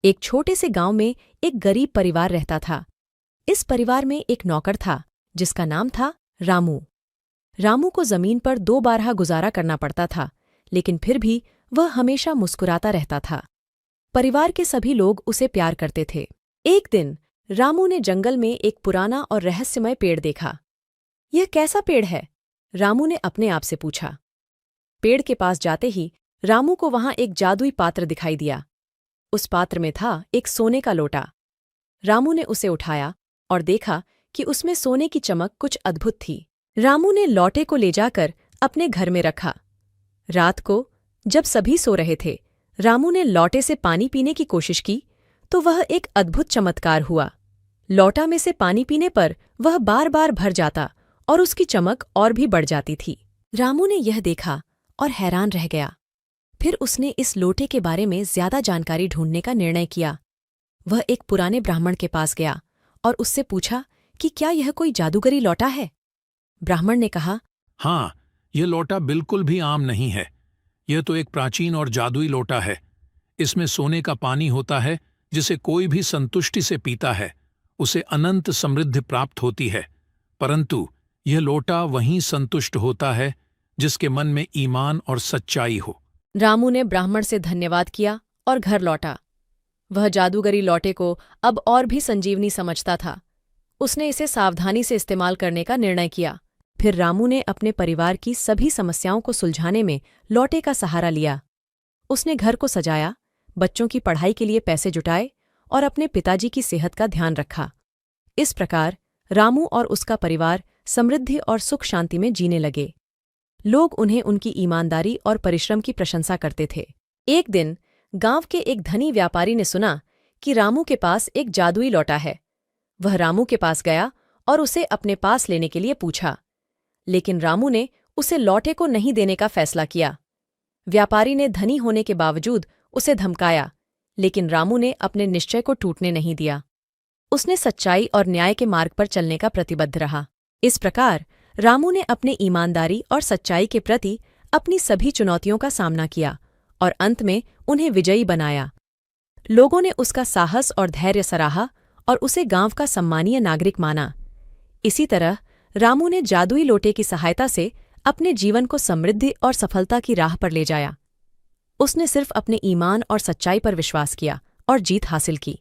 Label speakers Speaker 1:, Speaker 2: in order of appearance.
Speaker 1: एक छोटे से गांव में एक गरीब परिवार रहता था। इस परिवार में एक नौकर था जिसका नाम था रामू। रामू को जमीन पर 2 बारहा गुजारा करना पड़ता था, लेकिन फिर भी वह हमेशा मुस्कुराता रहता था। परिवार के सभी लोग उसे प्यार करते थे। एक दिन रामू ने जंगल में एक पुराना और रहस्यमय पेड़ देखा। यह कैसा पेड़ है? रामू ने अपने आप से पूछा। पेड़ के पास जाते ही रामू को वहां एक जादुई पात्र दिखाई दिया। उस पात्र में था एक सोने का लोटा। रामू ने उसे उठाया और देखा कि उसमें सोने की चमक कुछ अद्भुत थी। रामू ने लोटे को ले जाकर अपने घर में रखा। रात को जब सभी सो रहे थे, रामू ने लोटे से पानी पीने की कोशिश की तो वह एक अद्भुत चमत्कार हुआ। लोटा में से पानी पीने पर वह बार बार भर जाता और उसकी चमक और भी बढ़ जाती थी। रामू ने यह देखा और हैरान रह गया। फिर उसने इस लोटे के बारे में ज्यादा जानकारी ढूंढने का निर्णय किया। वह एक पुराने ब्राह्मण के पास गया और उससे पूछा कि क्या यह कोई जादूगरी लोटा है। ब्राह्मण ने कहा,
Speaker 2: हाँ, यह लोटा बिल्कुल भी आम नहीं है। यह तो एक प्राचीन और जादुई लोटा है। इसमें सोने का पानी होता है जिसे कोई भी संतुष्टि से पीता है उसे अनंत समृद्धि प्राप्त होती है। परंतु यह लोटा वहीं संतुष्ट होता है जिसके मन में ईमान और सच्चाई हो।
Speaker 1: रामू ने ब्राह्मण से धन्यवाद किया और घर लौटा। वह जादूगरी लोटे को अब और भी संजीवनी समझता था। उसने इसे सावधानी से इस्तेमाल करने का निर्णय किया। फिर रामू ने अपने परिवार की सभी समस्याओं को सुलझाने में लोटे का सहारा लिया। उसने घर को सजाया, बच्चों की पढ़ाई के लिए पैसे जुटाए और अपने पिताजी की सेहत का ध्यान रखा। इस प्रकार रामू और उसका परिवार समृद्धि और सुख शांति में जीने लगे। लोग उन्हें उनकी ईमानदारी और परिश्रम की प्रशंसा करते थे। एक दिन गांव के एक धनी व्यापारी ने सुना कि रामू के पास एक जादुई लोटा है। वह रामू के पास गया और उसे अपने पास लेने के लिए पूछा, लेकिन रामू ने उसे लोटे को नहीं देने का फैसला किया। व्यापारी ने धनी होने के बावजूद उसे धमकाया, लेकिन रामू ने अपने निश्चय को टूटने नहीं दिया। उसने सच्चाई और न्याय के मार्ग पर चलने का प्रतिबद्ध रहा। इस प्रकार रामू ने अपने ईमानदारी और सच्चाई के प्रति अपनी सभी चुनौतियों का सामना किया और अंत में उन्हें विजयी बनाया। लोगों ने उसका साहस और धैर्य सराहा और उसे गांव का सम्मानीय नागरिक माना। इसी तरह रामू ने जादुई लोटे की सहायता से अपने जीवन को समृद्धि और सफलता की राह पर ले जाया। उसने सिर्फ अपने ईमान और सच्चाई पर विश्वास किया और जीत हासिल की।